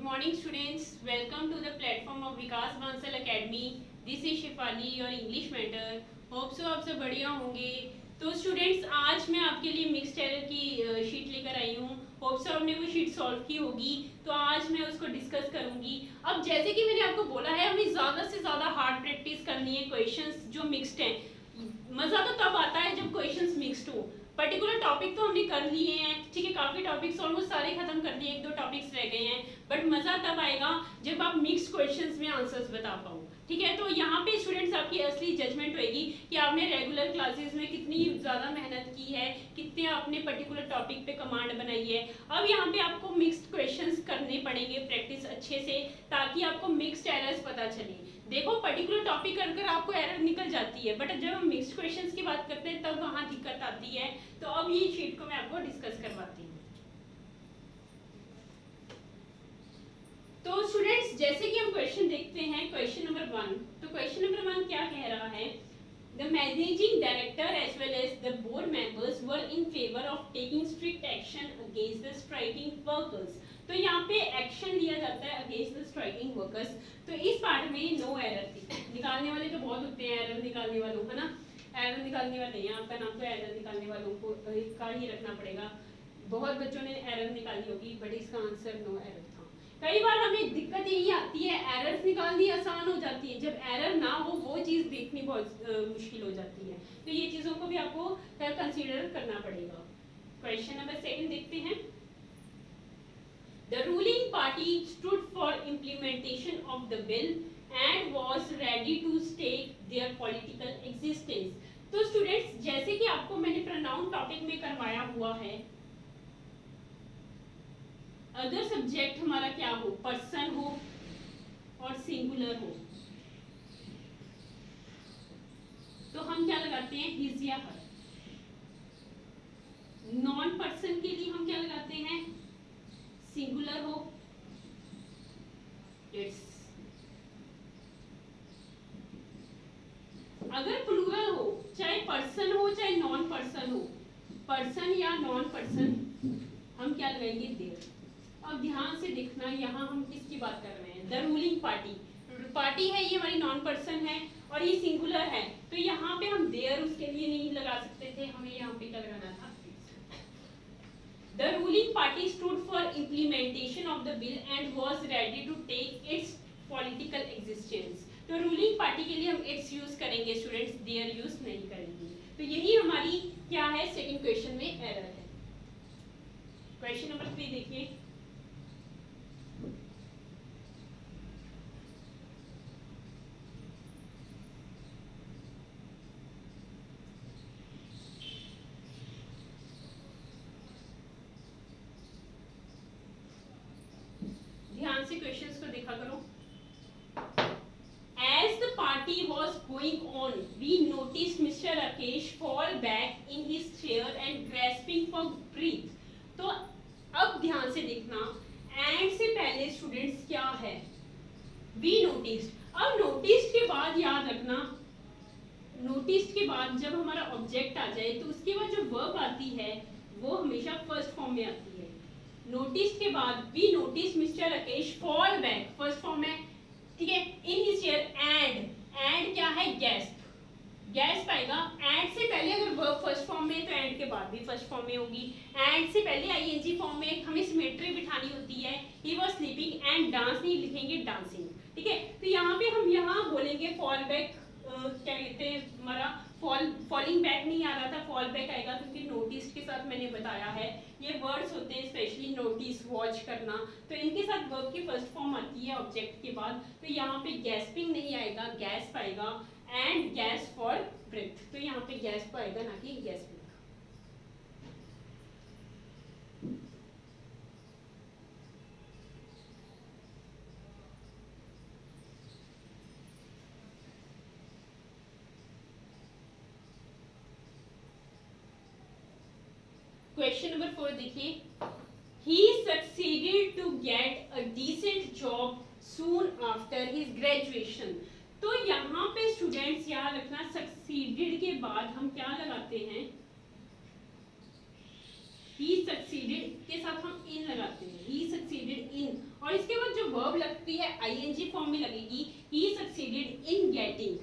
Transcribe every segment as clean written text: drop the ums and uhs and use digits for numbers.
morning students, welcome to the platform of Vikas Bansal academy. This is Shifali your English mentor. Hope so आप सब बढ़िया होंगे. तो स्टूडेंट्स, आज मैं आपके लिए मिक्स्ड एरर की शीट लेकर आई हूँ. होप सो आपने वो शीट सॉल्व की होगी, तो आज मैं उसको डिस्कस करूंगी. अब जैसे कि मैंने आपको बोला है, हमें ज़्यादा से ज़्यादा हार्ड प्रैक्टिस करनी है. क्वेश्चंस जो मिक्स्ड हैं, मज़ा तो तब आता है जब क्वेश्चंस मिक्स्ड हो. पर्टिकुलर टॉपिक तो हमने कर लिए हैं, ठीक है, काफ़ी टॉपिक्स ऑलमोस्ट सारे खत्म कर दिए, एक दो टॉपिक्स रह गए हैं. बट मज़ा तब आएगा जब आप मिक्स्ड क्वेश्चंस में आंसर्स बता पाओ. ठीक है, तो यहाँ पे स्टूडेंट्स आपकी असली जजमेंट होएगी कि आपने रेगुलर क्लासेस में कितनी ज़्यादा मेहनत की है, कितने आपने पर्टिकुलर टॉपिक पे कमांड बनाई है. अब यहाँ पे आपको मिक्स्ड क्वेश्चंस करने पड़ेंगे प्रैक्टिस अच्छे से, ताकि आपको मिक्स्ड एरर्स पता चले. देखो, पर्टिकुलर टॉपिक कर आपको एरर निकल जाती है, बट जब हम मिक्स्ड क्वेश्चंस की बात करते हैं तब वहाँ दिक्कत आती है. तो अब ये शीट को मैं आपको डिस्कस करवाती हूँ. तो स्टूडेंट्स, जैसे कि हम क्वेश्चन देखते हैं, क्वेश्चन नंबर 1. तो क्वेश्चन नंबर 1 क्या कह रहा है? The managing director as well as the board members were in favour of taking strict action against the striking workers. तो यहाँ पे एक्शन लिया जाता है अगेंस्ट द स्ट्राइकिंग वर्कर्स. तो इस पार्ट में नो एरर थी. निकालने वाले तो बहुत होते हैं एरर निकालने वालों, है ना. एरर निकालने वाले हैं, आपका नाम तो एरर निकालने वालों को का ही रखना पड़ेगा. बहुत बच्चों ने एरर निकाली होगी, बट इसका आंसर नो एरर था. कई बार हमें दिक्कत यही आती है, एरर्स निकालनी आसान हो जाती है, जब एरर ना हो वो चीज़ देखनी बहुत मुश्किल हो जाती है. तो ये चीज़ों को भी आपको कंसीडर करना पड़ेगा. क्वेश्चन नंबर 2 देखते हैं. The ruling party stood for implementation of the bill and was ready to stake their political existence. तो स्टूडेंट्स, जैसे कि आपको मैंने प्रोनाउन टॉपिक में करवाया हुआ है, अदर सब्जेक्ट हमारा क्या हो, पर्सन हो और सिंगुलर हो, तो हम क्या लगाते हैं, हिज या हर. नॉन पर्सन के लिए हम क्या लगाते हैं, सिंगुलर हो, इट्स. अगर प्लूरल हो, चाहे पर्सन हो चाहे नॉन पर्सन हो, पर्सन या नॉन पर्सन, हम क्या लगाएंगे, देयर. अब ध्यान से देखना, यहाँ हम किसकी बात कर रहे हैं, द रूलिंग पार्टी. पार्टी है ये हमारी नॉन पर्सन है और ये सिंगुलर है, तो यहाँ पे हम देयर उसके लिए नहीं लगा सकते थे, हमें यहाँ पे क्या लगाना था. The ruling party stood for implementation of the bill and was ready to take its political existence. तो रूलिंग पार्टी के लिए हम इट्स यूज करेंगे स्टूडेंट्स, देयर यूज नहीं करेंगे. तो यही हमारी क्या है, सेकंड क्वेश्चन में एरर है. क्वेश्चन नंबर 3 देखिए. ध्यान से क्वेश्चंस को देखा करो. As the party was going on, we noticed Mr. Rakesh fall back in his chair and grasping for breath. तो अब ध्यान से देखना, and से पहले स्टूडेंट्स क्या है, we noticed. अब noticed के बाद याद रखना, noticed के बाद जब हमारा ऑब्जेक्ट आ जाए तो उसके बाद जो वर्ब आती है वो हमेशा फर्स्ट फॉर्म में आती है. नोटिस के बाद we notice mister Rakesh fall back, first form है, ठीक है, इन हिज चेयर. एंड क्या है, गैस्प. गैस्प आएगा. एंड से पहले अगर वर्ब फर्स्ट फॉर्म में तो एंड के बाद भी फर्स्ट फॉर्म में होगी. एंड से पहले आईएनजी फॉर्म में हमें सिमेट्री बिठानी होती है. He was sleeping and dance नहीं लिखेंगे, डांसिंग. ठीक है, तो यहाँ पे हम यहाँ बोलेंगे फॉल बैक, क्या कहते हैं, हमारा फॉलिंग बैक नहीं आ रहा था, फॉल बैक आएगा, क्योंकि नोटिस के साथ मैंने बताया है ये वर्ड्स होते हैं, स्पेशली नोटिस, वॉच करना, तो इनके साथ वर्ब की फर्स्ट फॉर्म आती है ऑब्जेक्ट के बाद. तो यहाँ पे गैस्पिंग नहीं आएगा, गैस्प आएगा. एंड गैस फॉर ब्रेथ, तो यहाँ पे गैस्प आएगा, ना कि गैस्पिंग. क्वेश्चन नंबर 4 देखिए. He succeeded to get a decent job soon after his graduation. तो यहाँ पे स्टूडेंट्स याद रखना, सक्सीडेड के बाद हम क्या लगाते हैं, ही सक्सीडेड के साथ हम इन लगाते हैं, ही सक्सीडेड इन, और इसके बाद जो वर्ब लगती है आईएनजी फॉर्म में लगेगी, ही सक्सीडेड इन गेटिंग।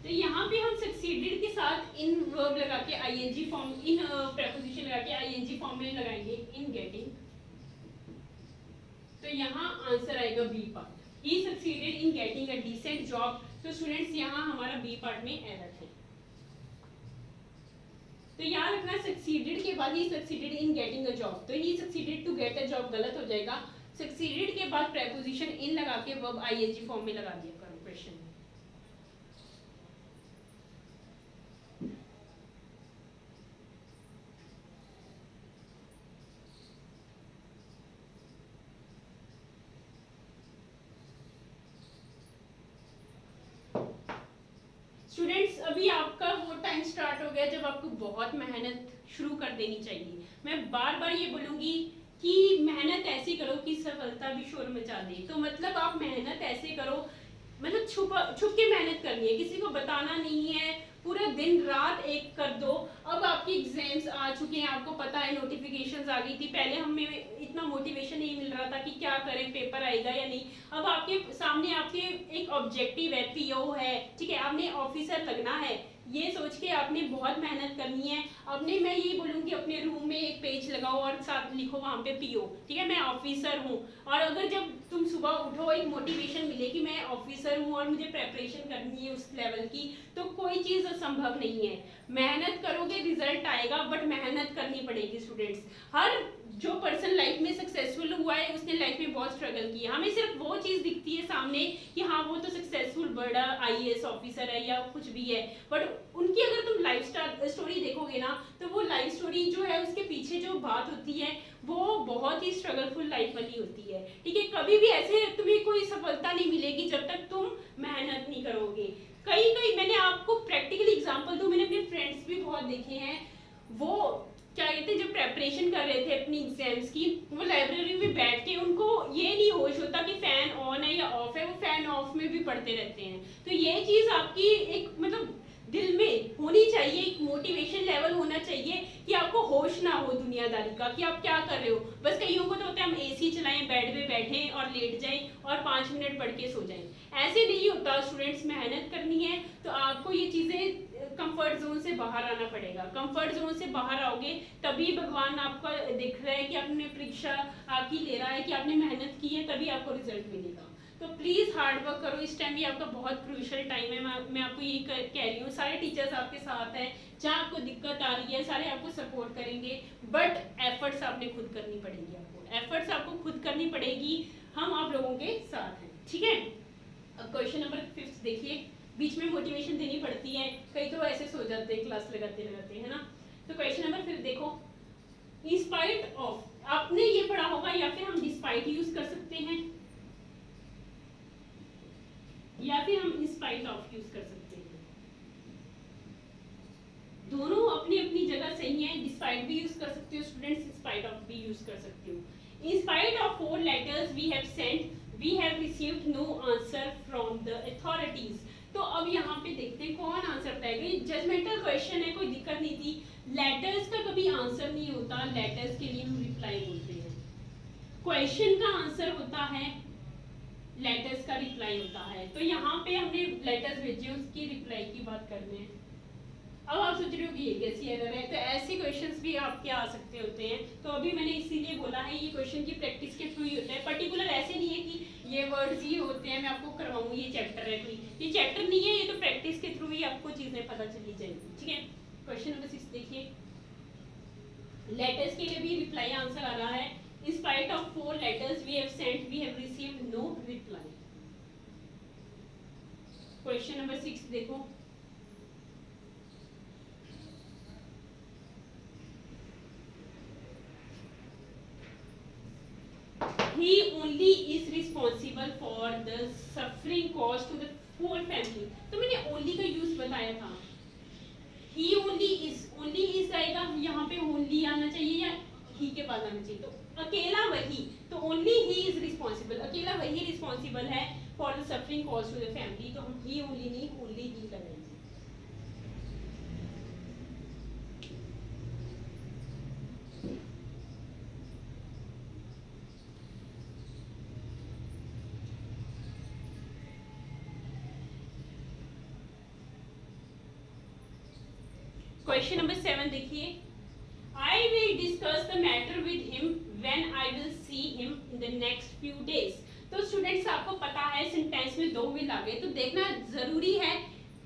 तो यहाँ पे हम सक्सीडेड के साथ इन वर्ब लगा के आईएनजी फॉर्म, इन प्रेपोजिशन लगा के आईएनजी फॉर्म में लगाएंगे इन गेटिंग। तो यहाँ आंसर आएगा B part, he succeeded in getting a decent job. तो स्टूडेंट्स यहाँ हमारा बी पार्ट में एरर है। तो याद रखना सक्सीडेड के बाद ही succeeded in getting a job, तो ही succeeded to get a job गलत हो जाएगा। सक्सीडेड के बाद प्रेपोजिशन इन लगा के वर्ब आईएनजी फॉर्म में लगा दिया करो क्वेश्चन में। स्टूडेंट्स अभी आपका वो टाइम स्टार्ट हो गया जब आपको बहुत मेहनत शुरू कर देनी चाहिए। मैं बार बार ये बोलूंगी कि मेहनत ऐसी करो कि सफलता भी शोर मचा दे। तो मतलब आप मेहनत ऐसे करो, मतलब छुप के मेहनत करनी है, किसी को बताना नहीं है, पूरा दिन रात एक कर दो। अब आपके एग्जाम्स आ चुके हैं, आपको पता है नोटिफिकेशंस आ गई थी, पहले हमें इतना मोटिवेशन नहीं मिल रहा था कि क्या करें, पेपर आएगा या नहीं। अब आपके सामने आपके एक ऑब्जेक्टिव है, पीओ है, ठीक है, आपने ऑफिसर लगना है, ये सोच के आपने बहुत मेहनत करनी है। अपने मैं ये बोलूँगी अपने रूम में एक पेज लगाओ और साथ लिखो वहाँ पे पीओ, ठीक है, मैं ऑफिसर हूँ। और अगर जब तुम सुबह उठो एक मोटिवेशन मिले कि मैं ऑफिसर हूँ और मुझे प्रेपरेशन करनी है उस लेवल की, तो कोई चीज़ असंभव नहीं है। मेहनत करोगे रिजल्ट आएगा, बट मेहनत करनी पड़ेगी स्टूडेंट्स। हर जो पर्सन लाइफ में सक्सेसफुल हुआ है उसने लाइफ में बहुत स्ट्रगल किया। हमें सिर्फ वो चीज़ दिखती है सामने कि हाँ वो तो सक्सेसफुल बड़ा आईएएस ऑफिसर है या कुछ भी है, बट उनकी अगर तुम लाइफ स्टोरी देखोगे ना, तो वो लाइफ स्टोरी जो है उसके पीछे जो बात होती है वो बहुत ही स्ट्रगलफुल लाइफ वाली होती है। ठीक है, कभी भी ऐसे तुम्हें कोई सफलता नहीं मिलेगी जब तक तुम मेहनत नहीं करोगे। कई मैंने आपको प्रैक्टिकल एग्जांपल दूं, मैंने अपने फ्रेंड्स भी बहुत देखे हैं, वो क्या कहते हैं जब प्रेपरेशन कर रहे थे अपनी एग्जाम्स की, वो लाइब्रेरी में बैठ के उनको ये नहीं होश होता कि फैन ऑन है या ऑफ है, वो फैन ऑफ में भी पढ़ते रहते हैं। तो ये चीज़ आपकी एक मतलब दिल में होनी चाहिए, एक मोटिवेशन लेवल होना चाहिए कि आपको होश ना हो दुनियादारी का कि आप क्या कर रहे हो। बस कईयों को तो होता है हम एसी चलाएं, बेड पे बैठें और लेट जाएं और 5 मिनट पढ़ के सो जाएं। ऐसे नहीं होता स्टूडेंट्स, मेहनत करनी है तो आपको ये चीज़ें कंफर्ट जोन से बाहर आना पड़ेगा। कंफर्ट जोन से बाहर आओगे तभी भगवान आपका देख रहा है कि आपने परीक्षा आपकी ले रहा है कि आपने मेहनत की है, तभी आपको रिजल्ट मिलेगा। तो प्लीज़ हार्ड वर्क करो, इस टाइम भी आपका बहुत क्रूशियल टाइम है। मैं आपको यही कह रही हूँ, सारे टीचर्स आपके साथ हैं, जहाँ आपको दिक्कत आ रही है सारे आपको सपोर्ट करेंगे, बट एफर्ट्स आपने खुद करनी पड़ेगी। आपको एफर्ट्स आपको खुद करनी पड़ेगी, हम आप लोगों के साथ हैं, ठीक है। अब क्वेश्चन नंबर 5 देखिए, बीच में मोटिवेशन देनी पड़ती है, कई तो ऐसे सो जाते हैं क्लास लगाते लगाते, है ना। तो क्वेश्चन नंबर 5 देखो, इंस्पाइट ऑफ, आपने ये पढ़ा होगा या फिर हम डिस्पाइट यूज कर सकते हैं या फिर हम इंस्पाइट ऑफ यूज कर सकते हैं। दोनों अपनी अपनी जगह सही है, डिस्पाइट भी यूज कर सकते हो स्टूडेंट्स, इंस्पाइट ऑफ भी यूज कर सकते हो। In spite of 4 letters we have sent, we have received no answer from the authorities. तो अब यहाँ पे देखते हैं कौन आंसर बताएगा। जजमेंटल क्वेश्चन है, कोई दिक्कत नहीं थी। लेटर्स का कभी आंसर नहीं होता, लेटर्स के लिए हम रिप्लाई बोलते हैं। क्वेश्चन का आंसर होता है, लेटर्स का रिप्लाई होता है। तो यहाँ पे हमने लेटर्स भेजे, उसकी रिप्लाई की बात कर रहे हैं। अब आप सोच रहे हो कि ये कैसी एरर है, तो ऐसे क्वेश्चंस भी आपके आ सकते होते हैं। तो अभी मैंने इसीलिए बोला है ये क्वेश्चन की प्रैक्टिस के थ्रू ही होता है, पर्टिकुलर ऐसे नहीं है कि ये वर्ड्स ही होते हैं मैं आपको करवाऊँ ये चैप्टर है, कोई ये चैप्टर नहीं है, ये तो प्रैक्टिस के थ्रू ही आपको चीज़ें पता चली जाएगी, ठीक है। क्वेश्चन नंबर 6 देखिए, लेटर्स के लिए भी रिप्लाई आंसर आ रहा है। In spite of 4 letters we have sent, we have received no reply. Question number 6 देखो, he only is responsible for the suffering caused to the whole family। तो मैंने only का यूज बताया था। he only is आएगा, यहाँ पे only आना चाहिए या he के बाद आना चाहिए। तो अकेला वही, तो ओनली ही इज रिस्पॉन्सिबल, अकेला वही रिस्पॉन्सिबल है for the suffering caused to the family. तो हम ही ओनली नहीं, ओनली ही करेंगे। क्वेश्चन नंबर 7 देखिए, I will discuss the matter with him when I will see him in the next few days. तो students आपको पता है सेंटेंस में 2 विल आ गए, तो देखना जरूरी है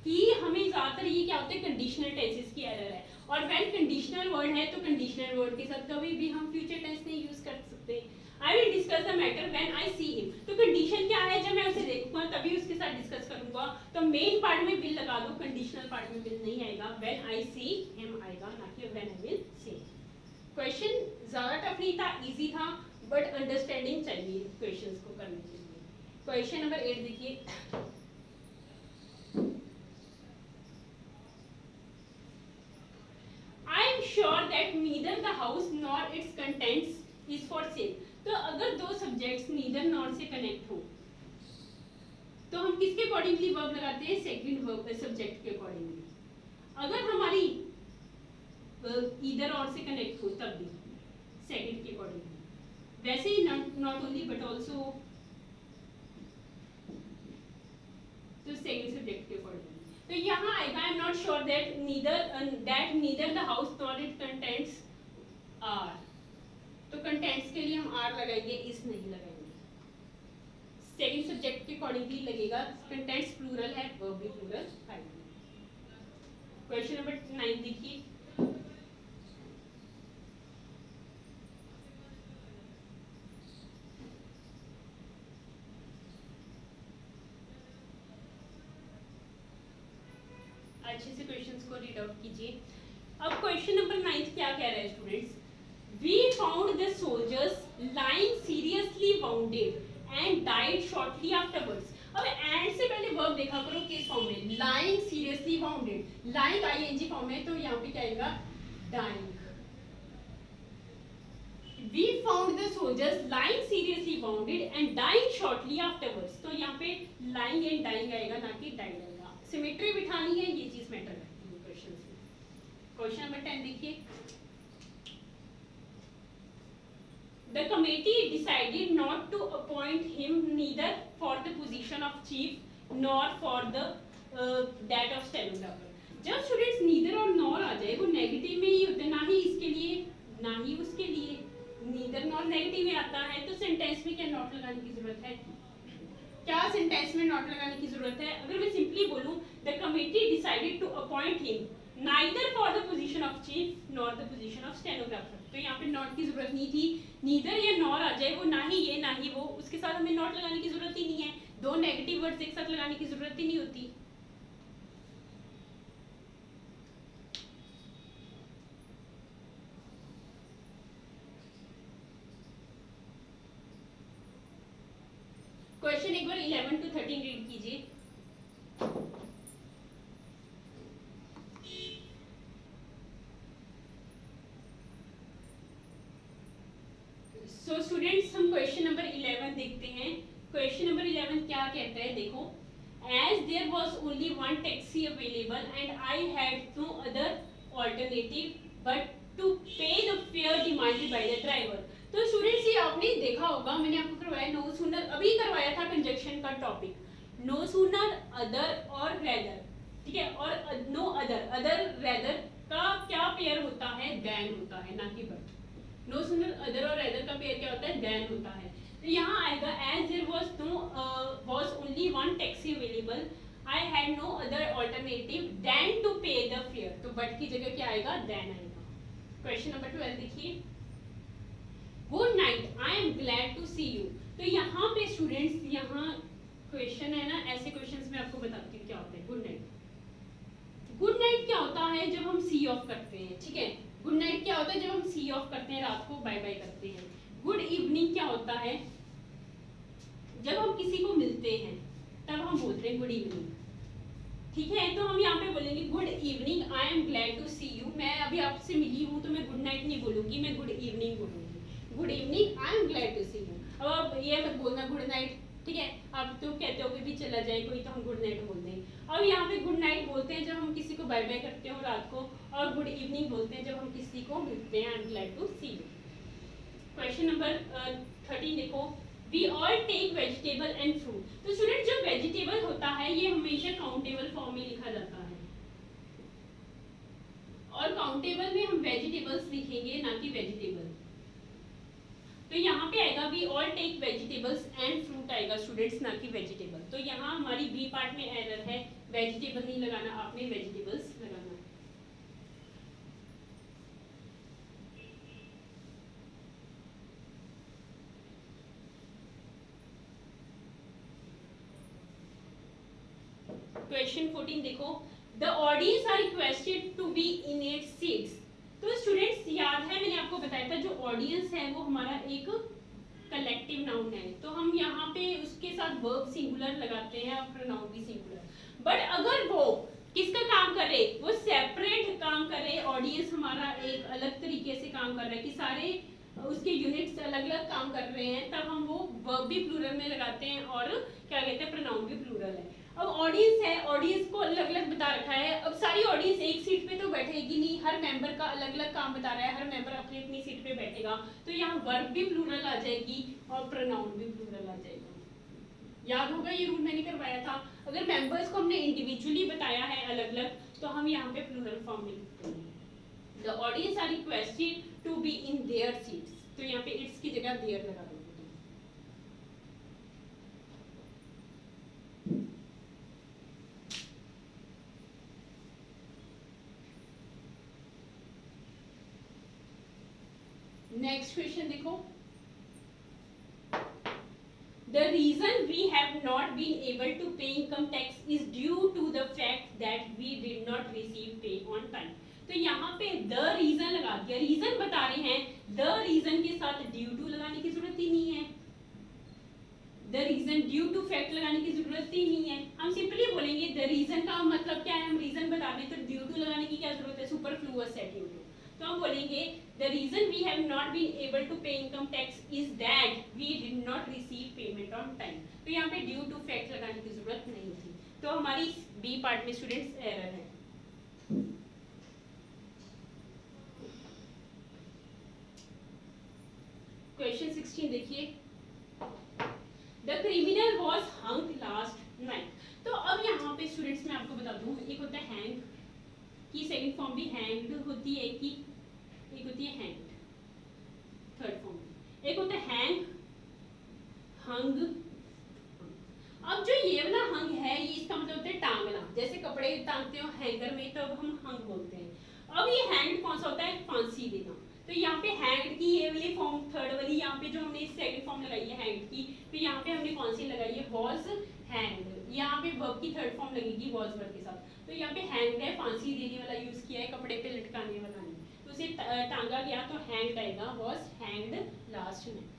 कि हमें ज्यादातर ये क्या होता है कंडीशनल टेंसेस की एरर है, और व्हेन कंडीशनल वर्ड है तो कंडीशनल वर्ड के साथ कभी भी हम फ्यूचर टेंस नहीं यूज कर सकते। I will discuss the matter when I see him, तो कंडीशन क्या है, जब मैं उसे देखूंगा तभी उसके साथ डिस्कस करूंगा, तो मेन पार्ट में विल लगा दो, कंडीशनल पार्ट में विल नहीं आएगा, when I see him आएगा, ना कि when I will see him। Question ज्यादा टफ नहीं था, इजी था, बट अंडरस्टैंडिंग चाहिए क्वेश्चंस को करने के लिए। क्वेश्चन नंबर 8 देखिए, I am sure that neither the house nor its contents is for sale। तो अगर दो सब्जेक्ट्स नीदर नॉर से कनेक्ट हो तो हम किसके अकॉर्डिंगली वर्ब लगाते हैं, सेकंड वर्ब सब्जेक्ट के अकॉर्डिंगली। अगर हमारी ईदर और से कनेक्ट हो तब भी सेकंड के अकॉर्डिंगली, वैसे ही नॉट ओनली बट आल्सो तो सेकंड सब्जेक्ट के अकॉर्डिंगली। तो यहाँ आएगा I am not sure that neither the house nor it contents are, तो कंटेंट्स के लिए हम आर लगाएंगे, इस नहीं लगाएंगे, सेकंड सब्जेक्ट के अकॉर्डिंगली लगेगा, कंटेंट्स प्लूरल है, वर्ब भी प्लूरल आएगी। क्वेश्चन नंबर 9 देखिए, अच्छे से क्वेश्चंस को रीड आउट कीजिए। अब क्वेश्चन नंबर 9 क्या कह रहा है students, We found the soldiers lying seriously wounded and died shortly afterwards। अब and से पहले verb देखा करो किस फॉर्म में, lying seriously wounded, lying ing form में, तो यहाँ पे क्या आएगा, dying। We found the soldiers lying seriously wounded and dying shortly afterwards, तो यहाँ पे lying and dying आएगा, ना कि died आएगा। सिमेट्री बिठानी है, ये चीज मैटर करती है क्वेश्चन में। क्वेश्चन नंबर 10 देखिए, The committee decided not to appoint him neither for the position of chief nor for the that of stenographer। जब स्टूडेंट्स नीदर और नॉर आ जाए वो नेगेटिव में ही होते हैं, ना ही इसके लिए ना ही उसके लिए, नीदर नॉर नेगेटिव में आता है, तो सेंटेंस में क्या नॉट लगाने की जरूरत है, क्या सेंटेंस में नॉट लगाने की जरूरत है। अगर मैं सिंपली बोलूं the committee decided to appoint him neither for the position of chief nor the position of stenographer, तो यहाँ पे नॉट की जरूरत नहीं थी, नीदर या नॉर आ जाए वो ना ही ये ना ही वो, उसके साथ हमें नॉट लगाने की जरूरत ही नहीं है, दो नेगेटिव वर्ड्स एक साथ लगाने की जरूरत ही नहीं होती। क्वेश्चन एक बार 11 to 13 रीड कीजिए। सो स्टूडेंट्स हम क्वेश्चन नंबर 11 देखते हैं। क्वेश्चन नंबर 11 क्या कहता है, देखो, as there was only one taxi available and I had no other alternative but to pay the fare demanded by the driver। तो स्टूडेंट्स ये आपने देखा होगा, मैंने आपको करवाया नो सूनर, अभी करवाया था कंजक्शन का टॉपिक, नो सूनर, अदर और रेदर, ठीक है, और नो अदर, अदर रेदर का क्या पेयर होता है, देन होता है, ना कि बट। नो सूनर, अदर और रेदर का पेयर क्या होता है, देन होता है। तो यहाँ आएगा as there was only one taxi available I had no other alternative than to pay the fare, तो बट की जगह क्या आएगा, देन आएगा। क्वेश्चन नंबर 12 देखिए, good night I am glad to see you. तो यहाँ पे स्टूडेंट्स, यहाँ क्वेश्चन है ना, ऐसे क्वेश्चंस में आपको बताती हूँ क्या होता है। गुड नाइट, गुड नाइट क्या होता है जब हम सी ऑफ करते हैं, ठीक है, गुड नाइट क्या होता है जब हम सी ऑफ करते हैं, रात को बाय बाय करते हैं। गुड इवनिंग क्या होता है, जब हम किसी को मिलते हैं तब हम बोलते हैं गुड इवनिंग, ठीक है। तो हम यहाँ पे बोलेंगे good evening I am glad to see you, मैं अभी आपसे मिली हूँ तो मैं गुड नाइट नहीं बोलूंगी, मैं गुड इवनिंग बोलूंगी, good evening I am glad to see you. अब आप ये मत बोलना गुड नाइट, ठीक है, आप तो कहते हो कि भी चला जाए कोई तो हम गुड नाइट बोल दें। अब यहाँ पे गुड नाइट बोलते हैं जब हम किसी को बाय बाय करते हो रात को, और गुड इवनिंग बोलते हैं जब हम किसी को मिलते हैं, I am glad to see you. Question number 13 देखो, we all take vegetable and fruit. तो स्टूडेंट जो वेजिटेबल होता है ये हमेशा काउंटेबल फॉर्म में लिखा जाता है, और काउंटेबल में हम वेजिटेबल्स लिखेंगे ना कि वेजिटेबल। तो यहाँ पे आएगा we all take vegetables and fruit आएगा स्टूडेंट्स, ना कि वेजिटेबल। तो यहाँ हमारी बी पार्ट में एरर है, वेजिटेबल नहीं लगाना, आपने वेजिटेबल्स लगाना है। क्वेश्चन 14 देखो, the audience are requested to be in it seats. तो स्टूडेंट्स याद है मैंने आपको बताया था जो ऑडियंस है वो हमारा एक कलेक्टिव नाउन है, तो हम यहाँ पे उसके साथ वर्ब सिंगुलर लगाते हैं और प्रोनाउन भी सिंगुलर। बट अगर वो किसका काम कर रहे, वो सेपरेट काम कर रहे, ऑडियंस हमारा एक अलग तरीके से काम कर रहा है कि सारे उसके यूनिट्स अलग अलग काम कर रहे हैं, तब हम वो वर्ब भी प्लूरल में लगाते हैं और क्या कहते हैं प्रोनाउन भी प्लूरल है। अब ऑडियंस है, ऑडियंस को अलग अलग बता रखा है। अब सारी ऑडियंस एक सीट पे तो बैठेगी नहीं, हर मेंबर का अलग अलग काम बता रहा है, हर मेंबर अपनी अपनी सीट पे बैठेगा, तो यहाँ वर्ब भी प्लूरल आ जाएगी और प्रोनाउन भी प्लूरल आ जाएगा। याद होगा ये रूल मैंने करवाया था। अगर मेंबर्स को हमने इंडिविजुअली बताया है अलग अलग, तो हम यहाँ पे प्लूरल फॉर्म में लिखते हैं। The audience are requested to be in their seats, तो यहाँ पे इट्स की जगह देयर लगा दोगे। नेक्स्ट क्वेश्चन देखो, the reason we have not been able to pay income tax is due to the fact that we did not receive pay on time। तो यहाँ पे the reason लगा दिया, रीजन बता रहे हैं, the reason के साथ due to लगाने की जरूरत ही नहीं है, the reason due to fact लगाने की जरूरत ही नहीं है। हम सिंपली बोलेंगे the reason का मतलब क्या है, हम रीजन बता दें तो due to लगाने की क्या जरूरत है, सुपरफ्लुअस है due to। तो हम बोलेंगे the reason we have not been able to pay income tax is that we did not receive payment on time। तो यहाँ पे due to fact लगाने की जरूरत नहीं थी, तो हमारी बी पार्ट में स्टूडेंट्स एरर है। क्वेश्चन 16 देखिए, the criminal was hung last night। तो अब यहाँ पे स्टूडेंट्स मैं आपको बता दूं, एक होता है hang की सेकंड फॉर्म भी hanged होती है, एक होती है hanged थर्ड फॉर्म, एक होता है hang, hung। अब जो ये वाला hung है, ये इसका मतलब होता है टांगना, जैसे कपड़े टांगते हो हैंगर में तब हम hung बोलते हैं। अब ये hanged कौन सा होता है, फांसी देना। तो यहाँ पे hanged की ये वाली फॉर्म थर्ड वाली, यहाँ पे जो हमने सेकंड फॉर्म लगाई है hanged की, तो यहाँ पे हमने कौन सी लगाई है, was hanged। यहाँ पे verb की थर्ड फॉर्म लगेगी was verb के साथ, तो यहाँ पे hanged है, फांसी देने वाला यूज किया है, कपड़े पे लटकाने वाला नहीं, तो उसे टांगा गया तो hanged आएगा, was hanged last night।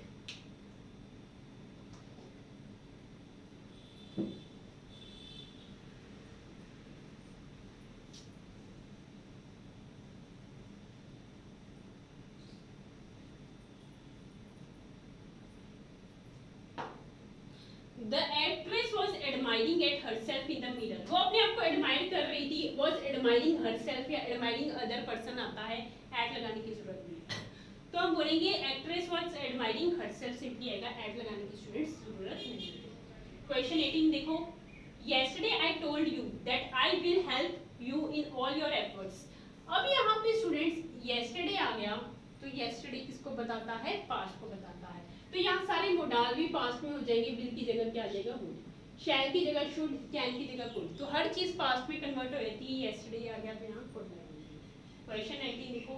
The actress was admiring at herself in the mirror। वो अपने आप को admire कर रही थी, was admiring herself या admiring other person आता है, at लगाने की जरूरत नहीं। तो हम बोलेंगे actress was admiring herself, simply आएगा, at लगाने की स्टूडेंट्स जरूरत नहीं है। क्वेश्चन 18 देखो, yesterday I told you that I will help you in all your efforts। अब यहाँ पे स्टूडेंट्स yesterday आ गया, तो yesterday किसको बताता है, पास्ट को बताता है, तो यहाँ सारे मोडाल भी पास्ट में हो जाएंगे, विल की जगह क्या आ जाएगा, वुड, शैल की जगह शुड, कैन की जगह कुड, तो हर चीज पास्ट में कन्वर्ट हो जाती है। yesterday आ गया तो यहाँ कुड लगेगा। क्वेश्चन 19 देखो,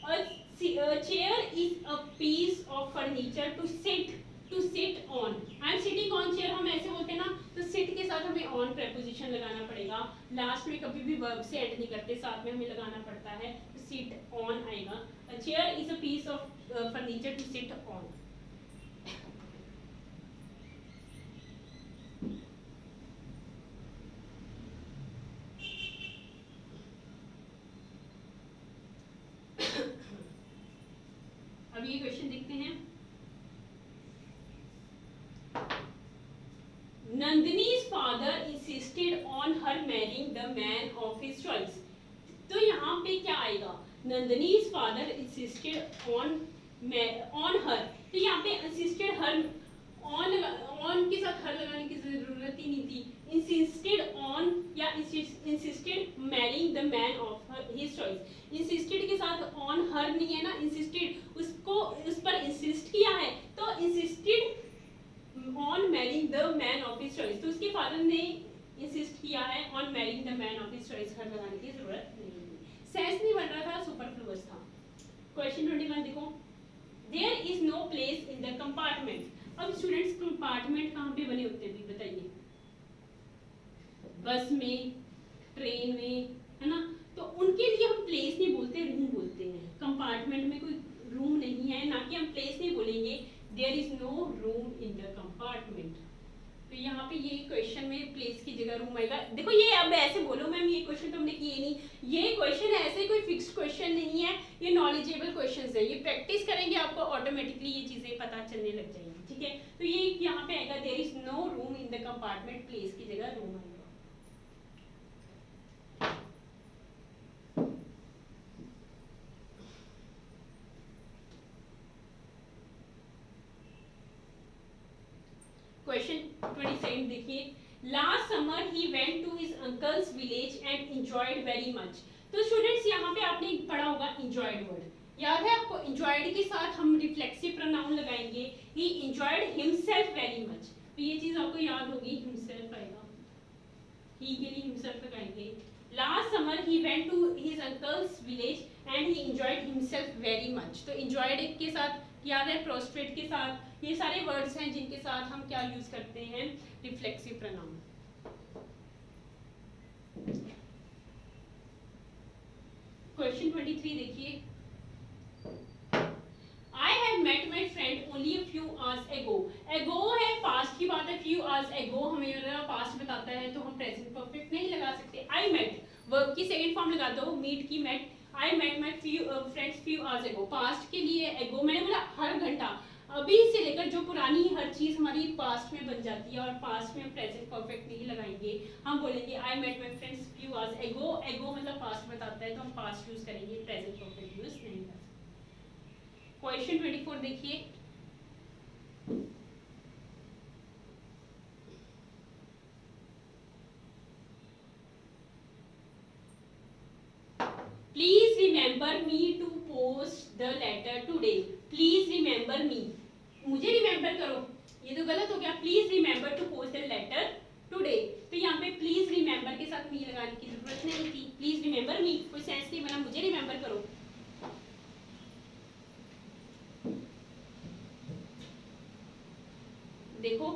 a chair is a piece of furniture to sit on। I am sitting on chair हम ऐसे बोलते हैं ना, तो sit के साथ हमें on preposition लगाना पड़ेगा, लास्ट में कभी भी verb से end नहीं करते, साथ में हमें लगाना पड़ता है, तो sit on आएगा। A chair is a piece of furniture to sit on। अब ये क्वेश्चन देखते हैं, Nandini's father insisted on her marrying the man of his choice। तो यहाँ पे क्या आएगा, Nandini's father insisted on her, तो यहाँ पे insisted her on के साथ हर लगाने की जरूरत ही नहीं थी, insisted on या insisted marrying the man of his choice. insisted के साथ on her नहीं है ना, insisted उसको उस पर insist किया है, तो insisted on marrying the man of his choice, तो उसके फादर ने insist किया है on marrying the man of his choice, हर लगाने की जरूरत नहीं है, सेंस नहीं बन रहा था, सुपरफ्लुअस था. क्वेश्चन 21 देखो, there is no place in the compartment. अब स्टूडेंट्स कंपार्टमेंट कहाँ पे बने होते हैं भी बताइए, बस में, ट्रेन में, है ना, तो उनके लिए हम प्लेस नहीं बोलते, रूम बोलते हैं. कंपार्टमेंट में कोई रूम नहीं है, ना कि हम प्लेस नहीं बोलेंगे. There is no room in the compartment. तो यहाँ पे ये क्वेश्चन में प्लेस की जगह रूम आएगा. देखो ये अब ऐसे बोलो मैम ये क्वेश्चन तो हमने किए नहीं, ये क्वेश्चन ऐसे कोई फिक्स्ड क्वेश्चन नहीं है, ये नॉलेजेबल क्वेश्चंस है, ये प्रैक्टिस करेंगे आपको ऑटोमेटिकली ये चीजें पता चलने लग जाएंगी. ठीक है, तो ये यहाँ पे आएगा there is no room in the compartment, place की जगह रूम आएगा. क्वेश्चन 27 देखिए, last summer he went to his uncle's village and enjoyed very much. तो स्टूडेंट्स यहाँ पे आपने पढ़ा होगा एंजॉयड वर्ड, याद है आपको? एंजॉयड के साथ हम रिफ्लेक्सिव प्रोनाउन लगाएंगे, ही एंजॉयड हिमसेल्फ वेरी मच. तो ये चीज आपको याद होगी, हिमसेल्फ आएगा, ही के लिए हिमसेल्फ लगाएंगे. Last summer he went to his uncle's village and he enjoyed himself very much. तो एंजॉयड के साथ याद है, प्रोस्ट्रेट के साथ, ये सारे वर्ड्स हैं जिनके साथ हम क्या यूज करते हैं, रिफ्लेक्सिव प्रोनाउन. क्वेश्चन 23 देखिए, I have met my friend only a few hours ago. Ago है पास्ट की बात है, few hours ago हमें पास्ट बताता है, तो हम प्रेजेंट परफेक्ट नहीं लगा सकते. I met वर्ब की सेकंड फॉर्म लगा दो, meet की met. I met my friends few hours ago. Past के लिए ago मैंने बोला हर घंटा, अभी से लेकर जो पुरानी हर चीज हमारी पास्ट में बन जाती है, और पास्ट में हम प्रेजेंट परफेक्ट नहीं लगाएंगे, हम बोलेंगे I met my friends few hours ago. ago मतलब पास्ट बताता है, तो हम पास्ट यूज करेंगे, प्रेजेंट परफेक्ट यूज नहीं करेंगे. क्वेश्चन 24 देखिए, please remember me to post the letter today. Please remember me, मुझे रिमेंबर करो, ये तो गलत हो गया. Please remember to post the letter today. तो यहाँ पे प्लीज रिमेंबर के साथ मी लगाने की जरूरत नहीं थी. प्लीज रिमेंबर मी, कोई सेंस नहीं बना, मुझे रिमेंबर करो. देखो,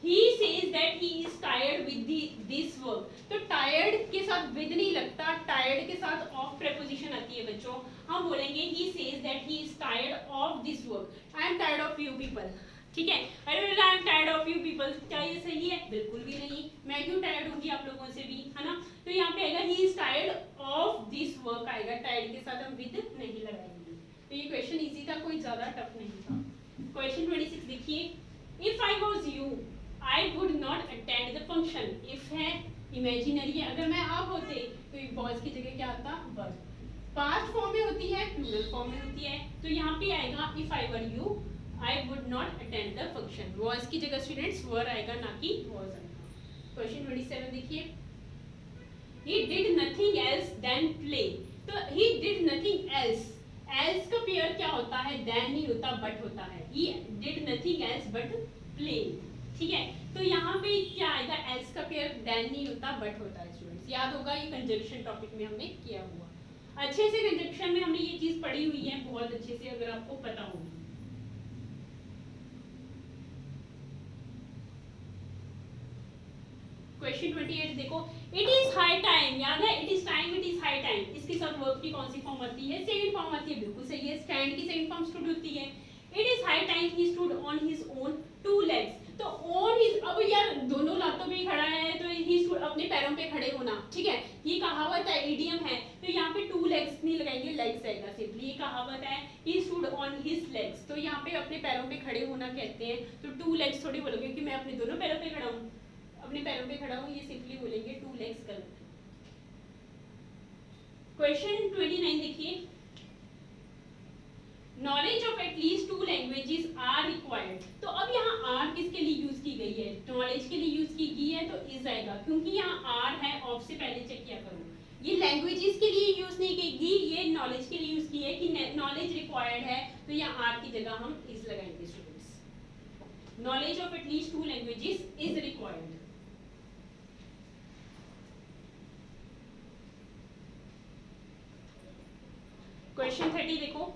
he says that he is tired with this work. तो tired के साथ with नहीं लगता, tired के साथ of preposition आती है बच्चों. हम बोलेंगे he says that he is tired of this work. I am tired of you people. ठीक है, अरे बेटा I am tired of you people, क्या ये सही है? बिल्कुल भी नहीं. मैं क्यों tired होंगी आप लोगों से भी, है ना? तो यहाँ पे आएगा he is tired of this work आएगा, tired के साथ हम with नहीं लगाएंगे. तो ये क्वेश्चन इजी था, कोई ज्यादा टफ नहीं था. क्वेश्चन 26 देखिए, If I was you, I would not attend the function. If है imaginary है, अगर मैं आप होते तो was की जगह क्या आता, were. Past form में होती है, plural form में होती है, तो यहाँ पे आएगा if I were you, I would not attend the function. Was की जगह students were आएगा, ना कि was आएगा. Question 27 देखिए, He did nothing else than play. तो he did nothing else. else का पेयर क्या होता है, then नहीं होता but होता है. He did nothing else but play. ठीक है, तो यहाँ पे क्या आएगा, else का पेयर then नहीं होता but होता है. स्टूडेंट्स याद होगा, ये कंजंक्शन टॉपिक में हमने किया हुआ, अच्छे से कंजंक्शन में हमने ये चीज पढ़ी हुई है बहुत अच्छे से, अगर आपको पता होगी. क्वेश्चन 28 देखो, इट इज हाई टाइम, याद है it is time, it is high time. इसके साथ वर्ब की कौन सी फॉर्म आती है, सेकंड फॉर्म आती है, बिल्कुल सही है. स्टैंड की सेकंड फॉर्म स्टूड होती है. It is high time he stood on his own two legs. तो ऑन हिज, अब यार दोनों लातों पे खड़ा है, तो ही स्टूड अपने पैरों पे खड़े होना. ठीक है, ये कहावत है, इडियम है, तो यहाँ पे टू लेग्स नहीं लगाएंगे, लेग्स आएगा सिंपली. ये कहावत है, he stood on his legs, तो यहाँ पे अपने पैरों पे खड़े होना कहते हैं. तो टू लेग्स थोड़ी बोलोगे कि मैं अपने दोनों पैरों पे खड़ा हूँ, अपने पैरों पे खड़ा हूँ, ये सिंपली बोलेंगे टू लेग्स गलत. क्वेश्चन 29 देखिए, knowledge of at least 2 languages are required. तो अब यहाँ आर किसके लिए यूज की गई है, नॉलेज के लिए यूज की गई है, तो इज आएगा, क्योंकि यहाँ आर है, ऑफ से पहले चेक किया करो। ये लैंग्वेजेस के लिए यूज नहीं की गई, ये नॉलेज के लिए यूज की है कि नॉलेज रिक्वायर्ड है, तो यहाँ आर की जगह हम इज लगाएंगे students. Knowledge of at least 2 languages is required. Question 30 देखो,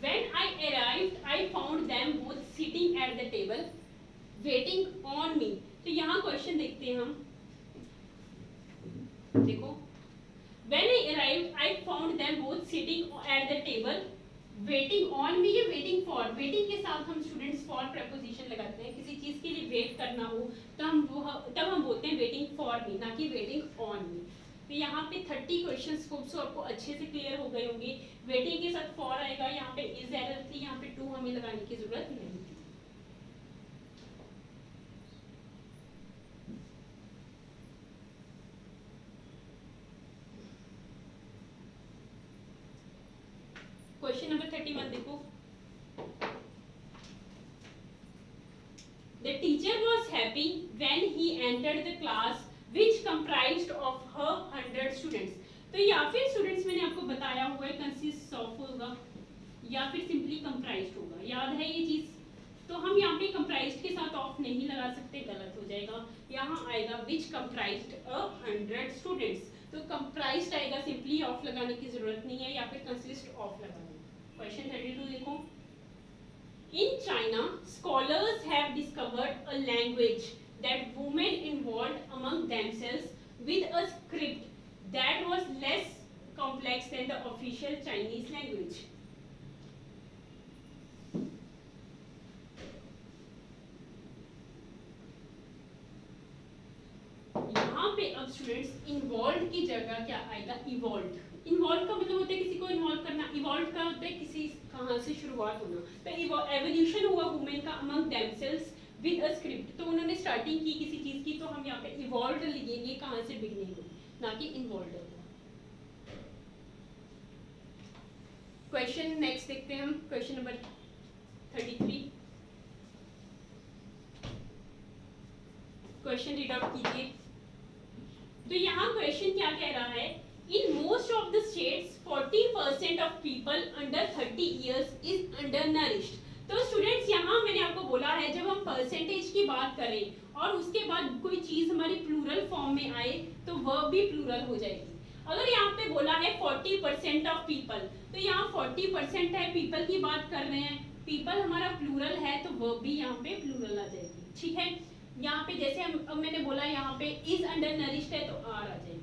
When I arrived, I found them both sitting at the table, waiting on me. तो यहाँ क्वेश्चन देखते हैं हम, देखो, When I arrived, I found them both sitting at the table, waiting on me. ये waiting for, waiting के साथ हम स्टूडेंट्स for preposition लगाते हैं, किसी चीज के लिए वेट करना हो तब हम बोलते हैं waiting for me, ना कि waiting on me। तो यहाँ पे 30 क्वेश्चंस होप सो आपको अच्छे से क्लियर हो गए होंगे। वेटिंग के साथ फॉर आएगा, यहाँ पे इज एरर थी, यहाँ पे टू हमें लगाने की जरूरत नहीं थी। क्वेश्चन नंबर 31 देखो, The teacher was happy when he entered the class which comprised of her 100 students। तो या फिर स्टूडेंट्स मैंने आपको बताया हुआ है कंसिस्ट ऑफ होगा या फिर सिंपली कंप्राइज्ड होगा, याद है ये चीज। तो हम यहाँ पे कंप्राइज्ड के साथ ऑफ नहीं लगा सकते, गलत हो जाएगा। यहाँ आएगा which comprised a 100 students। तो कंप्राइज्ड आएगा, सिंपली ऑफ लगाने की जरूरत नहीं है, या फिर कंसिस्ट ऑफ लगाना। क्वेश्चन 32 देखो, In China, scholars have discovered a language that women involved among themselves with a script that was less complex than the official Chinese language। यहाँ पे अब स्टूडेंट्स इन्वॉल्व की जगह क्या आएगा, इवॉल्व। इन्वॉल्व का मतलब होता है किसी को इन्वॉल्व करना, इवॉल्व का होता है किसी कहाँ से शुरुआत होना। तो एवोल्यूशन हुआ वुमेन का among themselves with a script, तो उन्होंने स्टार्टिंग की किसी चीज की, तो हम यहाँ पे इवॉल्व लिखेंगे, कहाँ से बिगनिंग हुई, ना कि इन्वॉल्व होगा। क्वेश्चन नेक्स्ट देखते हैं हम, question number 33। Question read out कीजिए। तो यहाँ क्वेश्चन क्या कह रहा है, In most of the states, 40% of people under 30 years is undernourished। तो स्टूडेंट्स यहाँ मैंने आपको बोला है, जब हम परसेंटेज की बात करें और उसके बाद कोई चीज हमारी प्लूरल फॉर्म में आए तो वर्ब भी प्लूरल हो जाएगी। अगर यहाँ पे बोला है 40% ऑफ पीपल, तो यहाँ 40% है, पीपल की बात कर रहे हैं, पीपल हमारा प्लूरल है, तो वर्ब भी यहाँ पे प्लूरल आ जाएगी। ठीक है, यहाँ पे जैसे अब मैंने बोला यहाँ पे इज अंडरनरिश्ड है, तो आर आ जाएगा।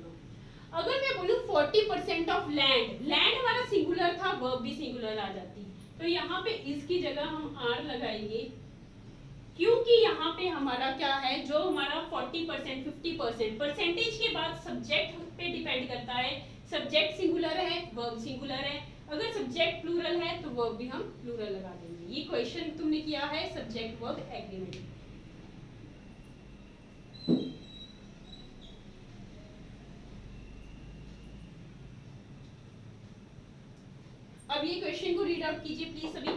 अगर मैं बोलूं 40% ऑफ लैंड, लैंड हमारा सिंगुलर था, वर्ब भी सिंगुलर आ जाती, तो यहाँ पे इसकी जगह हम आर लगाएंगे, क्योंकि यहाँ पे हमारा क्या है, जो हमारा 40% 50% परसेंटेज के बाद सब्जेक्ट पे डिपेंड करता है। सब्जेक्ट सिंगुलर है, वर्ब सिंगुलर है, अगर सब्जेक्ट प्लूरल है तो वर्ब भी हम प्लूरल लगा देंगे। ये क्वेश्चन तुमने किया है सब्जेक्ट वर्ब एग्रीमेंट। अब ये क्वेश्चन को रीड आउट कीजिए प्लीज सभी।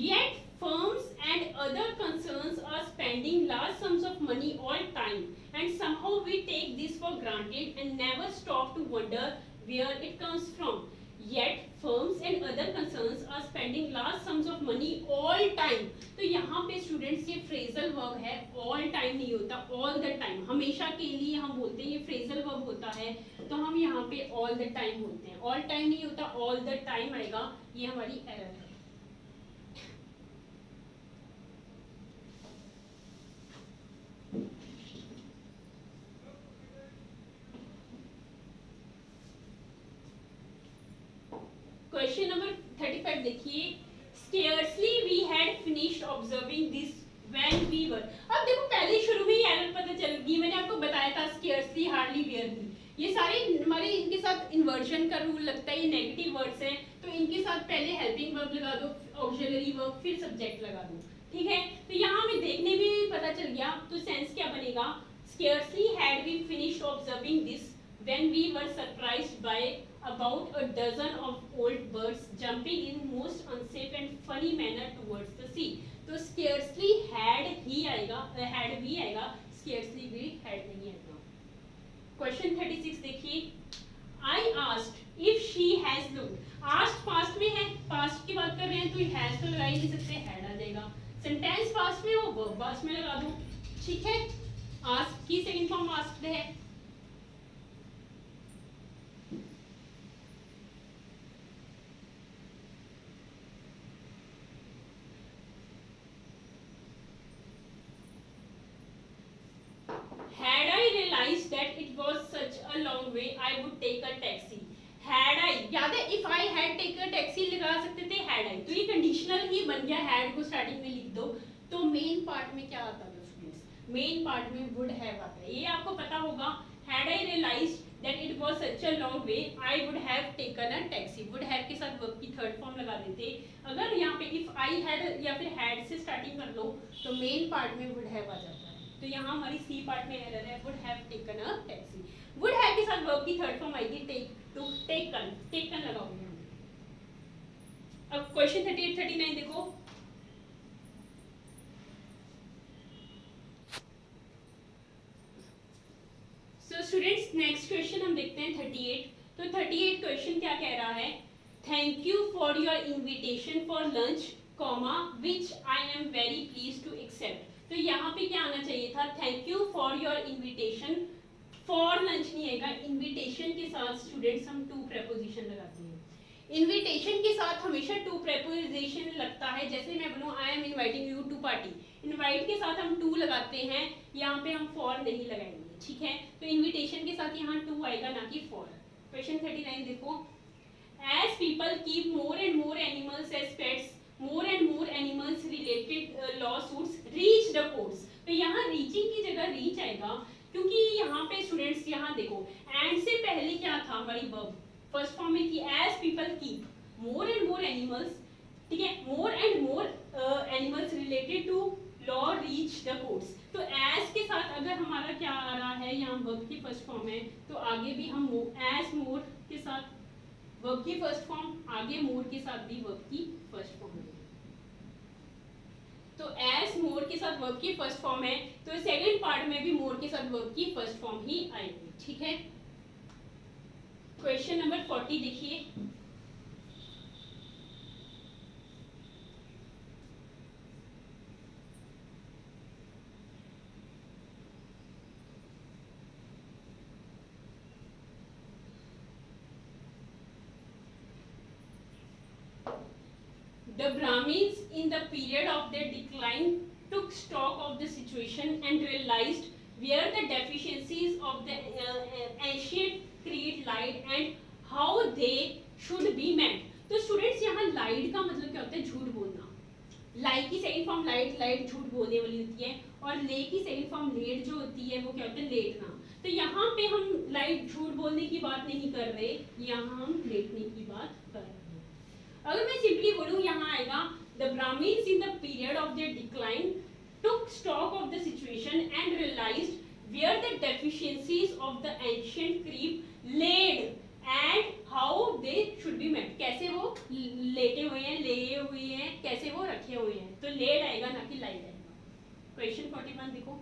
Yet firms and other concerns are spending large sums of money all time, and somehow we take this for granted and never stop to wonder where it comes from। Yet firms and other concerns are spending large sums of money all time। तो यहाँ पे students ये phrasal verb है, all time नहीं होता, all the time, हमेशा के लिए हम बोलते हैं, ये फ्रेजल वर्ब होता है, तो हम यहाँ पे all the time बोलते हैं, all time नहीं होता, all the time आएगा, ये हमारी एरर है। क्वेश्चन नंबर 35 देखिए, scarcely we had finished observing this when we were। अब देखो पहले शुरू में ही एरर पता चल गई, मैंने आपको बताया था scarcely, hardly, barely, ये सारे हमारे इनके साथ इन्वर्जन का रूल लगता है, ये नेगेटिव वर्ड्स हैं, तो इनके साथ पहले हेल्पिंग वर्ब लगा दो, ऑक्सिलरी वर्ब, फिर सब्जेक्ट लगा दो। ठीक है, तो यहाँ हमें देखने में पता चल गया, तो सेंस क्या बनेगा, scarcely had we finished observing this when we were surprised by about a dozen of old birds jumping in most unsafe and funny manner towards the sea. तो scarcely had ही आएगा, had भी आएगा, scarcely भी had नहीं आएगा. Question 36 देखिए. I asked if she has looked. Asked past में है, past की बात कर रहे हैं तो has तो लगा ही नहीं सकते, had आ जाएगा. Sentence past में हो, verb past में लगा दो. ठीक है. Ask की second form asked है. Had I realized that it was such a long way, I would take a taxi. Had I, याद है if I had taken a taxi लगा सकते थे had I. तो ये कंडीशनल ही बन गया, had को स्टार्टिंग में लिख दो. तो मेन पार्ट में क्या आता था स्टूडेंट्स? मेन पार्ट में would have आता है. ये आपको पता होगा. Had I realized that it was such a long way, I would have taken a taxi. Would have के साथ verb की थर्ड फॉर्म लगा देते. अगर यहाँ पे if I had या फिर had से स्टार्टिंग कर लो तो मेन पार्ट में would have आ जाता है. तो यहाँ हमारी सी पार्ट में एरर है. Would have taken a taxi. Would have के साथ वर्ब की थर्ड फॉर्म आएगी टेक टू टेकन. टेकन लगाओगे हम. अब क्वेश्चन 38 39 देखो. सो स्टूडेंट्स नेक्स्ट क्वेश्चन हम देखते हैं 38. तो 38 क्वेश्चन क्या कह रहा है? Thank you for your invitation for lunch comma which I am very please to accept. तो यहाँ पे क्या आना चाहिए था? Thank you for your invitation. For lunch नहीं आएगा. इन्विटेशन के साथ स्टूडेंट्स हम टू प्रेपोजिशन लगाते हैं. इन्विटेशन के साथ हमेशा टू प्रेपोजिशन लगता है. जैसे मैं बोलूँ I am inviting you to party. Invite के साथ हम टू लगाते हैं. यहाँ पे हम फॉर नहीं लगाएंगे. ठीक है. तो इन्विटेशन के साथ यहाँ टू आएगा ना कि फॉर. क्वेश्चन 39 देखो. As people keep more and more animals as pets, more and more animals related lawsuits reach the courts. तो यहाँ reaching की जगह reach आएगा क्योंकि यहाँ पे स्टूडेंट्स यहाँ देखो and से पहले क्या था हमारी verb फर्स्ट फॉर्म में थी as people keep more and more animals. ठीक है. more and more animals related to law reach the courts. तो as के साथ अगर हमारा क्या आ रहा है यहाँ verb की फर्स्ट फॉर्म है तो आगे भी हम as more के साथ वर्ब की फर्स्ट फॉर्म, आगे मोर के साथ भी वर्ब की फर्स्ट फॉर्म है. तो एज मोर के साथ वर्ब की फर्स्ट फॉर्म है तो सेकंड पार्ट में भी मोर के साथ वर्ब की फर्स्ट फॉर्म ही आएगी. ठीक है. क्वेश्चन नंबर 40 देखिए. The Brahmins in the period of their decline took stock of the situation and realized where the deficiencies of the ancient creed lied and how they should be met. तो students यहाँ लाइड का मतलब क्या होता है? झूठ बोलना. लाई की सेकंड फॉर्म लाइट, लाइट झूठ बोलने वाली होती है. और ले की सेकंड फॉर्म लेट जो होती है वो क्या होता है? लेटना. तो यहाँ पे हम लाइट झूठ बोलने की बात नहीं कर रहे, यहाँ हम लेटने की बात कर रहे हैं. अगर मैं सिंपली बोलूँ यहाँ आएगा the Brahmins in the period of their decline took stock of the situation and realized where the deficiencies of the ancient creed laid and how they should be met. कैसे वो लेटे हुए हैं, ले हुए हैं, कैसे वो रखे हुए हैं. तो laid आएगा ना कि लाइड आएगा. क्वेश्चन 41 देखो.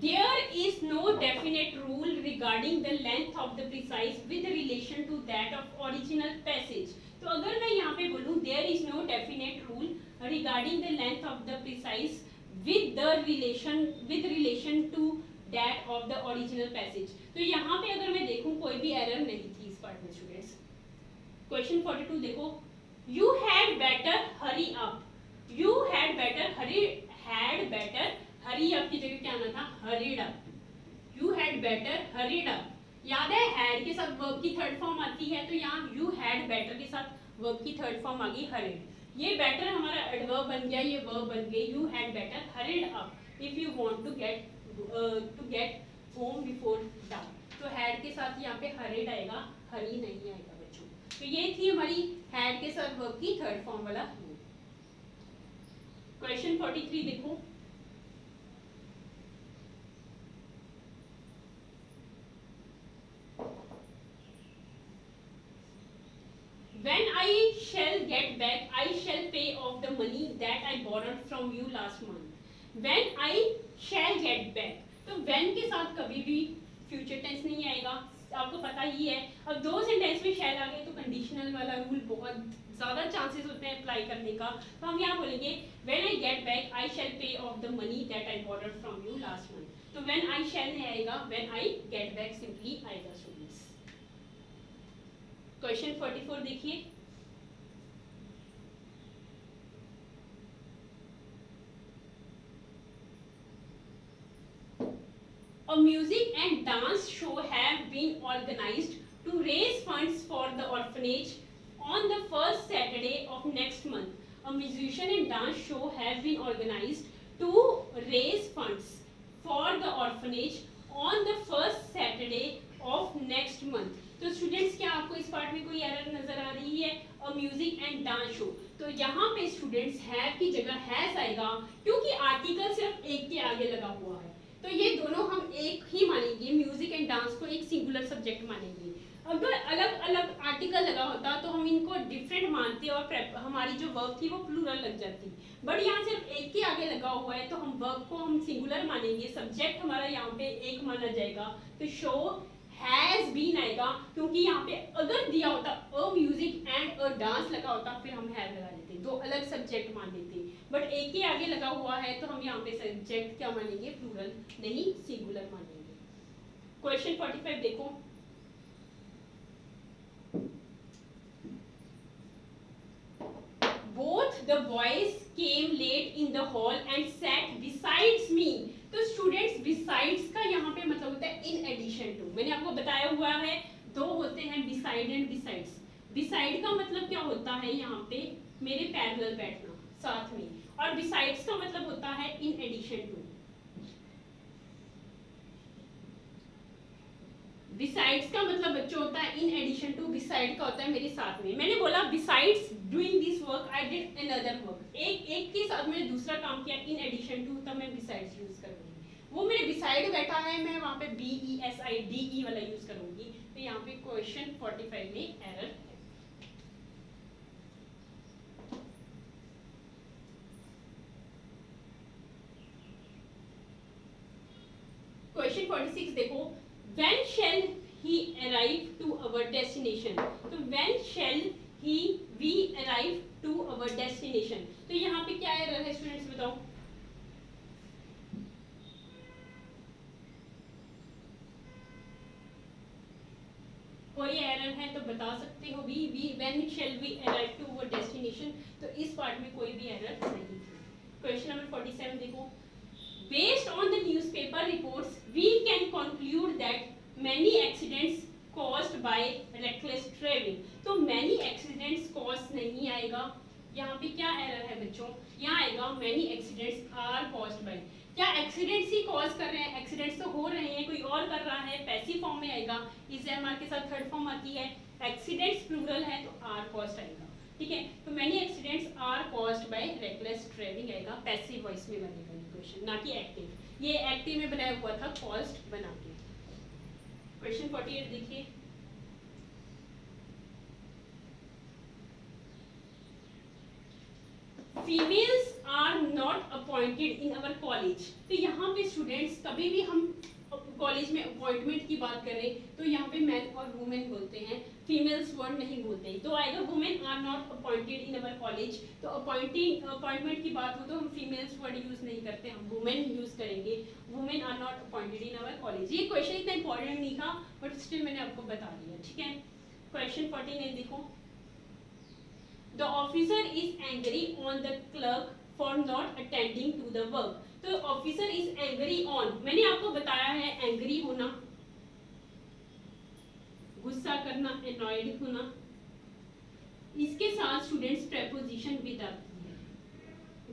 There is no definite rule regarding the length of the precise with relation to that of original passage. तो अगर मैं यहाँ पे बोलूँ there is no definite rule regarding the length of the precise with relation to that of the original passage. तो यहाँ पे अगर मैं देखूँ कोई भी एरर नहीं थी इस पार्ट में स्टूडेंट्स. क्वेश्चन 42 देखो. You had better hurry up. You had better hurry up की जगह क्या आना था? Hurried up. You had better hurried up. याद है हैड के साथ वर्ब की थर्ड फॉर्म आती है तो यहाँ यू हैड बेटर के साथ वर्ब की थर्ड फॉर्म आ गई हरीड. ये बेटर हमारा एडवर्ब बन गया, ये वर्ब बन गई. You had better hurried up if you want to get home before dark. तो हैड के साथ यहाँ पे हरीड आएगा, हरी नहीं आएगा बच्चों. तो ये थी हमारी हैड के साथ वर्ब की थर्ड फॉर्म वाला. क्वेश्चन 43 देखो, when I shall get back I shall pay off the money that I borrowed from you last month. when I shall get back, तो when के साथ कभी भी फ्यूचर टेंस नहीं आएगा, आपको पता ही है। अब दो सेंटेंस में शैल आ गए तो कंडीशनल वाला रूल बहुत ज़्यादा चांसेस होते हैं अप्लाई करने का, तो हम यहाँ बोलेंगे when I get back I shall pay off the money that I borrowed from you last month. तो व्हेन आई शैल नहीं आएगा, when I get back simply आएगा स्टूडेंट्स। क्वेश्चन 44 देखिए, a music and dance show have been organized to raise funds for the orphanage on the first Saturday of next month. A musician and dance show have been organized to raise funds for the orphanage on the first Saturday of next month. तो students क्या आपको इस part में कोई error नजर आ रही है? अ music and dance show, तो यहाँ पे स्टूडेंट्स हैव की जगह हैज आएगा क्योंकि आर्टिकल सिर्फ एक के आगे लगा हुआ है, तो ये दोनों हम एक ही मानेंगे, म्यूजिक एंड डांस को एक सिंगुलर सब्जेक्ट मानेंगे। अगर अलग अलग आर्टिकल लगा होता तो हम इनको डिफरेंट मानते और हमारी जो वर्ब थी वो प्लूरल लग जाती, बट यहाँ सिर्फ एक के आगे लगा हुआ है तो हम वर्ब को हम सिंगुलर मानेंगे, सब्जेक्ट हमारा यहाँ पे एक माना जाएगा, तो शो हैज बीन आएगा क्योंकि यहाँ पे अगर दिया होता अ म्यूजिक एंड अ डांस लगा होता फिर हम हैव लगा लेते, दो अलग सब्जेक्ट मान लेते, बट एक के आगे लगा हुआ है तो हम यहाँ पे सब्जेक्ट क्या मानेंगे? प्लूरल नहीं सिंगुलर मानेंगे। क्वेश्चन 45 देखो, both the boys came late in the hall and sat besides me। तो स्टूडेंट्स बिसाइड्स का यहाँ पे मतलब होता है इन एडिशन टू, मैंने आपको बताया हुआ है दो होते हैं बिसाइड एंड बिसाइड्स। बिसाइड का मतलब क्या होता है यहाँ पे मेरे पैरेलल बैठना साथ में, और बिसाइड्स का मतलब होता है इन एडिशन टू। बिसाइड्स का मतलब बच्चों होता है इन एडिशन टू, बिसाइड का होता है मेरे साथ में। मैंने बोला besides doing this work I did another work, एक के साथ मैंने दूसरा काम किया इन एडिशन टू, तब मैं बिसाइड्स यूज करूंगी। वो मेरे बिसाइड बैठा है, मैं वहां पे BESIDE वाला यूज करूंगी, तो यहाँ पे क्वेश्चन 45 में एरर है। क्वेश्चन 46 देखो, when shall he arrive to our destination। तो when shall we arrive to our destination, तो यहाँ पे क्या एरर है स्टूडेंट्स बताओ? कोई एरर है तो बता सकते हो। when shall we arrive to our destination, तो इस पार्ट में कोई भी एरर नहीं थी। क्वेश्चन नंबर 47 देखो, based on the newspaper reports we can conclude that many accidents caused by reckless driving। तो many accidents caused नहीं आएगा, यहाँ पे क्या एरर है बच्चों? यहाँ आएगा many accidents are caused by। क्या एक्सीडेंट्स ही कॉज कर रहे हैं? एक्सीडेंट्स तो हो रहे हैं, कोई और कर रहा है, पैसिव फॉर्म में आएगा, इज एम आर के साथ थर्ड फॉर्म आती है, एक्सीडेंट्स प्लूरल है तो आर कॉज्ड आएगा, ठीक है। तो many accidents are caused by reckless driving आएगा, पैसिव वॉइस में बनेगा ये क्वेश्चन, ना कि एक्टिव। ये एक्टिव में बनाया हुआ था कॉज्ड बना के। क्वेश्चन 48 देखिए, females are not appointed in our college. तो यहाँ पे स्टूडेंट्स कभी भी हम कॉलेज में अपॉइंटमेंट की बात करें तो यहाँ पे मैन और वुमेन बोलते हैं, फीमेल्स वर्ड नहीं बोलते, तो आएगा women are not appointed in our college. तो अपॉइंटमेंट की बात हो तो हम फीमेल्स वर्ड यूज नहीं करते, हम वुमेन यूज करेंगे, women are not appointed in our college. ये क्वेश्चन इतना इंपॉर्टेंट नहीं था बट स्टिल मैंने आपको बता दिया, ठीक है। क्वेश्चन 49 देखो, the officer is angry on the clerk for not attending to the work। तो ऑफिसर इज एंग्री ऑन, मैंने आपको बताया है एंग्री होना, गुस्सा करना, एनॉयड होना, इसके साथ स्टूडेंट्स प्रेपोजिशन विद आती है,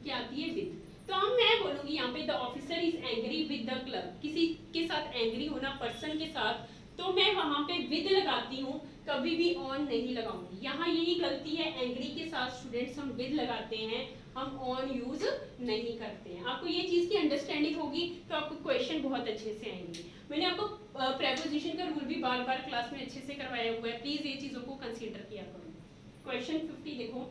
क्या आती है? विद। तो हम मैं बोलूंगी यहाँ पे the officer is angry with the clerk, किसी के साथ एंग्री होना पर्सन के साथ, तो मैं वहां पे विद लगाती हूँ, कभी भी ऑन नहीं लगाऊंगी। यहाँ यही गलती है, एंग्री के साथ स्टूडेंट्स हम विद लगाते हैं, हम ऑन यूज नहीं करते हैं। आपको ये चीज़ की अंडरस्टैंडिंग होगी तो आपको क्वेश्चन बहुत अच्छे से आएंगे। मैंने आपको प्रेपोजिशन का रूल भी बार बार क्लास में अच्छे से करवाया हुआ है, प्लीज़ ये चीज़ों को कंसीडर किया करो। क्वेश्चन 50 देखो,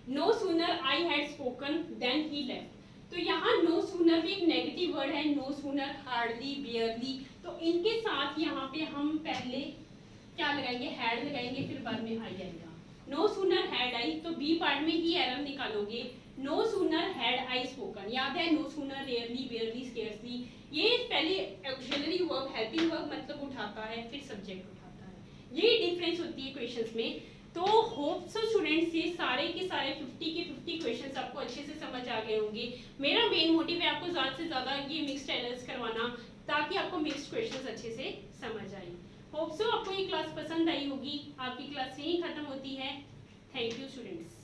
no sooner I had spoken then he left. तो यहाँ नो सूनर भी एक नेगेटिव वर्ड है, नो सूनर, हार्डली, बियरली, तो इनके साथ यहाँ पे हम पहले क्या लगाएंगे, हैड लगाएंगे, फिर बाद में आई आएगा। नो सूनर हैड आई, तो बी पार्ट में ही एरर निकालोगे। No sooner had I spoken, याद है, no sooner, rarely, barely, scarcely, ये पहले ऑक्सिलरी वर्ब, हेल्पिंग वर्ब मतलब उठाता है, फिर सब्जेक्ट उठाता है। यही डिफरेंस होती है क्वेश्चंस में। तो होप सो स्टूडेंट्स ये सारे के सारे 50 के 50 क्वेश्चंस आपको अच्छे से समझ आ गए होंगे। मेरा मेन मोटिव है आपको ज़्यादा से ज़्यादा ये मिक्स्ड एरर्स करवाना, ताकि आपको मिक्स्ड क्वेश्चंस अच्छे से समझ आए। होप सो आपको ये क्लास पसंद आई होगी। आपकी क्लास यहीं खत्म होती है। Thank you students.